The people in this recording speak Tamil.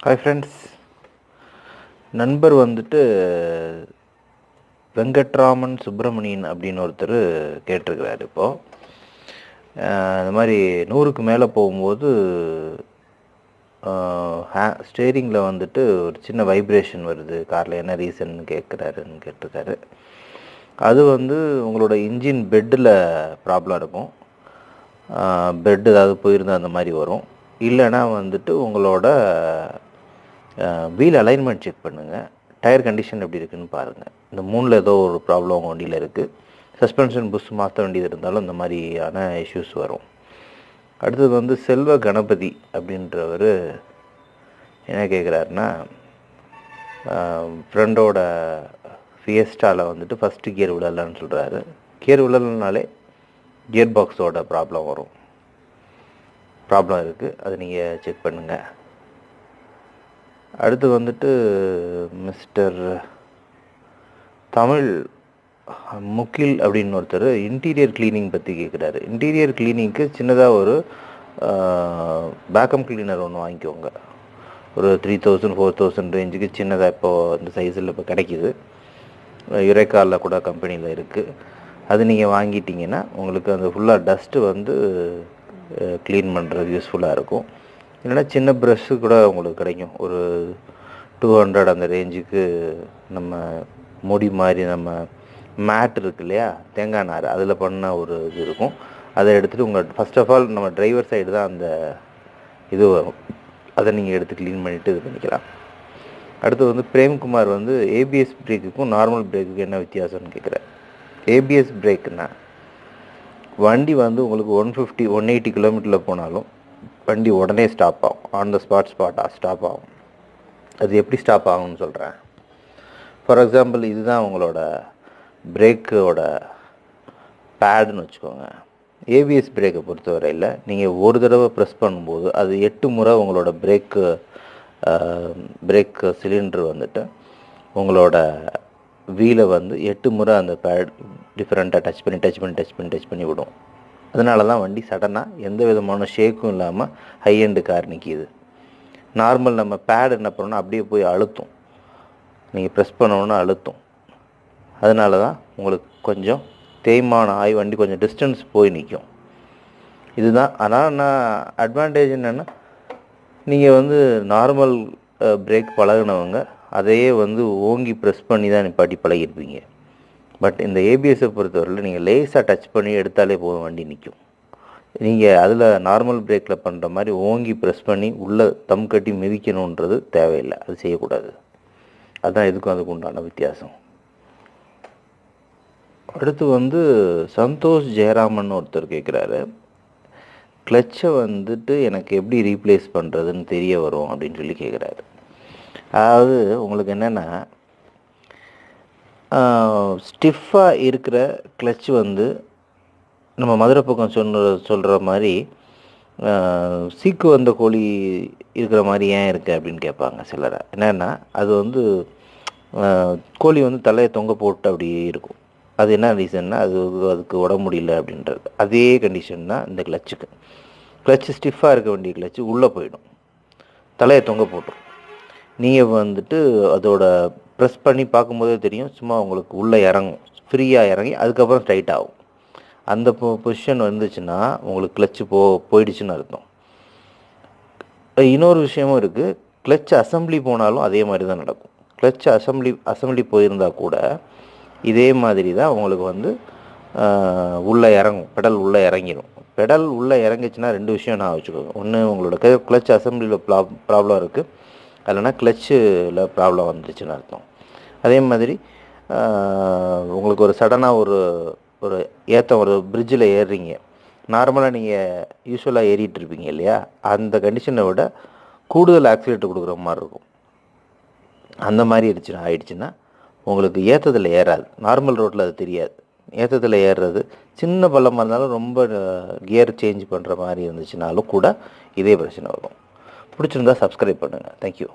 ஹாய் ஃப்ரெண்ட்ஸ், நண்பர் வந்துட்டு வெங்கட்ராமன் சுப்பிரமணியன் அப்படின்னு ஒருத்தர் கேட்டிருக்கிறாரு. இப்போது இந்த மாதிரி 100க்கு மேலே போகும்போது ஸ்டேரிங்கில் வந்துட்டு ஒரு சின்ன வைப்ரேஷன் வருது காரில், என்ன ரீசன் கேட்டிருக்காரு. அது வந்து உங்களோட இன்ஜின் பெட்டில் ப்ராப்ளம் இருக்கும். பெட் ஏதாவது போயிருந்தால் அந்த மாதிரி வரும். இல்லைன்னா வந்துட்டு உங்களோட வீல் அலைன்மெண்ட் செக் பண்ணுங்கள், டயர் கண்டிஷன் எப்படி இருக்குதுன்னு பாருங்கள். இந்த 3ல் ஏதோ ஒரு ப்ராப்ளம் உங்கள் வண்டியில் இருக்குது. சஸ்பென்ஷன் புஷ் மாற்ற வேண்டியது இருந்தாலும் இந்த மாதிரியான இஷ்யூஸ் வரும். அடுத்தது வந்து செல்வ கணபதி அப்படின்றவர் என்ன கேட்குறாருன்னா, ஃப்ரெண்டோட ஃபியஸ்டாவில் வந்துட்டு ஃபஸ்ட்டு கியர் விடலான்னு சொல்கிறாரு. கியர் விடலனாலே கியர் பாக்ஸோட ப்ராப்ளம் இருக்குது, அதை நீங்கள் செக் பண்ணுங்கள். அடுத்து வந்துட்டு மிஸ்டர் தமிழ் முகில் அப்படின்னு ஒருத்தர் இன்டீரியர் கிளீனிங் பற்றி கேட்குறாரு. இன்டீரியர் கிளீனிங்க்கு சின்னதாக ஒரு பேக்கம் கிளீனர் ஒன்று வாங்கிக்கோங்க. ஒரு 3000 4000 ரேஞ்சுக்கு சின்னதாக இப்போது இந்த சைஸில் இப்போ கிடைக்கிது. யுரேக்காவில் கூட கம்பெனியில் இருக்குது. அது நீங்கள் வாங்கிட்டீங்கன்னா உங்களுக்கு அந்த ஃபுல்லாக டஸ்ட்டு வந்து க்ளீன் பண்ணுறது யூஸ்ஃபுல்லாக இருக்கும். இல்லைன்னா சின்ன ப்ரஷ்ஷு கூட உங்களுக்கு கிடைக்கும். ஒரு 200 அந்த ரேஞ்சுக்கு நம்ம முடி மாதிரி நம்ம மேட் இருக்கு இல்லையா, தேங்காய் நார், அதில் பண்ண ஒரு இது இருக்கும். அதை எடுத்துகிட்டு உங்கள் ஃபஸ்ட் ஆஃப் ஆல் நம்ம டிரைவர் சைடு தான் அந்த இது வரும், அதை நீங்கள் எடுத்து க்ளீன் பண்ணிவிட்டு இது பண்ணிக்கலாம். அடுத்து வந்து பிரேம்குமார் வந்து ஏபிஎஸ் பிரேக்குக்கும் நார்மல் பிரேக்குக்கும் என்ன வித்தியாசம்னு கேட்குறாரு. ஏபிஎஸ் பிரேக்குன்னா வண்டி வந்து உங்களுக்கு 180 கிலோமீட்டரில் போனாலும் வண்டி உடனே ஸ்டாப் ஆகும். ஆன் த ஸ்பாட்டாக ஸ்டாப் ஆகும். அது எப்படி ஸ்டாப் ஆகும்னு சொல்கிறேன். ஃபார் எக்ஸாம்பிள், இதுதான் உங்களோட பிரேக்கோட பேடுன்னு வச்சுக்கோங்க. ஏபிஎஸ் பிரேக்கை பொறுத்தவரையில் நீங்கள் ஒரு தடவை ப்ரெஸ் பண்ணும்போது அது 8 முறை உங்களோட பிரேக் சிலிண்டர் வந்துட்டு உங்களோட வீலை வந்து 8 முறை அந்த பேட் டிஃப்ரெண்ட்டாக டச் பண்ணி விடும். அதனால தான் வண்டி சடனாக எந்த விதமான ஷேக்கும் இல்லாமல் ஹை எண்டு கார் நிற்கிது. நார்மல் நம்ம பேட் என்ன பண்ணோன்னா அப்படியே போய் அழுத்தும், நீங்கள் ப்ரெஸ் பண்ணோன்னா அழுத்தும். அதனால தான் உங்களுக்கு கொஞ்சம் தேய்மானம் ஆகி வண்டி கொஞ்சம் டிஸ்டன்ஸ் போய் நிற்கும். இதுதான். ஆனால் நான் அட்வான்டேஜ் என்னென்னா, நீங்கள் வந்து நார்மல் பிரேக் பழகினவங்க அதையே வந்து ஓங்கி ப்ரெஸ் பண்ணி தான் நிப்பாட்டி பழகிருப்பீங்க. பட் இந்த ஏபிஎஸ்ஸை பொறுத்தவரையில் நீங்கள் லேஸாக டச் பண்ணி எடுத்தாலே போதும், வண்டி நிற்கும். நீங்கள் அதில் நார்மல் பிரேக்கில் பண்ணுற மாதிரி ஓங்கி ப்ரெஸ் பண்ணி உள்ளே தம் கட்டி மிதிக்கணுன்றது தேவையில்லை, அது செய்யக்கூடாது. அதுதான் இதுக்கும் அதுக்கு உண்டான வித்தியாசம். அடுத்து வந்து சந்தோஷ் ஜெயராமன் ஒருத்தர் கேட்குறாரு, கிளச்சை வந்துட்டு எனக்கு எப்படி ரீப்ளேஸ் பண்ணுறதுன்னு தெரிய வரும் அப்படின்னு சொல்லி கேட்குறாரு. அதாவது உங்களுக்கு என்னென்னா, ஸ்டிஃபாக இருக்கிற கிளச் வந்து நம்ம மதுரை பக்கம் சொல்கிற மாதிரி சீக்கு வந்த கோழி இருக்கிற மாதிரி ஏன் இருக்குது அப்படின்னு கேட்பாங்க சிலரை. என்னென்னா, அது வந்து கோழி வந்து தலையை தொங்க போட்டு அப்படியே இருக்கும். அது என்ன ரீசன்னா, அதுக்கு உட முடியல அப்படின்றது. அதே கண்டிஷன் தான் இந்த கிளச்சுக்கு. கிளச்சு ஸ்டிஃபாக இருக்க வேண்டிய கிளச்சு உள்ளே போயிடும், தலையை தொங்க போட்டுரும். நீங்கள் வந்துட்டு அதோட ப்ரெஸ் பண்ணி பார்க்கும்போதே தெரியும், சும்மா உங்களுக்கு உள்ளே இறங்கும், ஃப்ரீயாக இறங்கி அதுக்கப்புறம் ஸ்ட்ரைட் ஆகும். அந்த பொசிஷன் வந்துச்சுன்னா உங்களுக்கு கிளச்சு போயிடுச்சுன்னு அர்த்தம். இன்னொரு விஷயமும் இருக்குது, கிளச் அசம்பிளி போனாலும் அதே மாதிரி தான் நடக்கும். கிளச் அசம்பிளி போயிருந்தால் கூட இதே மாதிரி தான் உங்களுக்கு வந்து உள்ளே இறங்கும், பெடல் உள்ளே இறங்கிடும். பெடல் உள்ளே இறங்கிச்சுன்னா 2 விஷயம் நான் வச்சுக்கோங்க. ஒன்று, உங்களோட கிளச் அசம்பிளியில் ப்ராப்ளம் இருக்குது, இல்லைனா கிளச்சில் ப்ராப்ளம் வந்துச்சுன்னு அர்த்தம். அதே மாதிரி உங்களுக்கு ஒரு சடனாக ஒரு ஏற்றம், ஒரு பிரிட்ஜில் ஏறுறீங்க, நார்மலாக நீங்கள் யூஸ்வலாக ஏறிட்டு இருப்பீங்க இல்லையா, அந்த கண்டிஷனை விட கூடுதல் ஆக்சிலேட்டர் கொடுக்குற மாதிரி இருக்கும். அந்த மாதிரி ஆயிடுச்சுன்னா உங்களுக்கு ஏற்றத்தில் ஏறாது. நார்மல் ரோட்டில் அது தெரியாது. ஏற்றத்தில் ஏறுறது சின்ன பள்ளமாக இருந்தாலும் ரொம்ப கியர் சேஞ்ச் பண்ணுற மாதிரி இருந்துச்சுனாலும் கூட இதே பிரச்சனை வரும். பிடிச்சிருந்தா சப்ஸ்கிரைப் பண்ணுங்கள். தேங்க்யூ.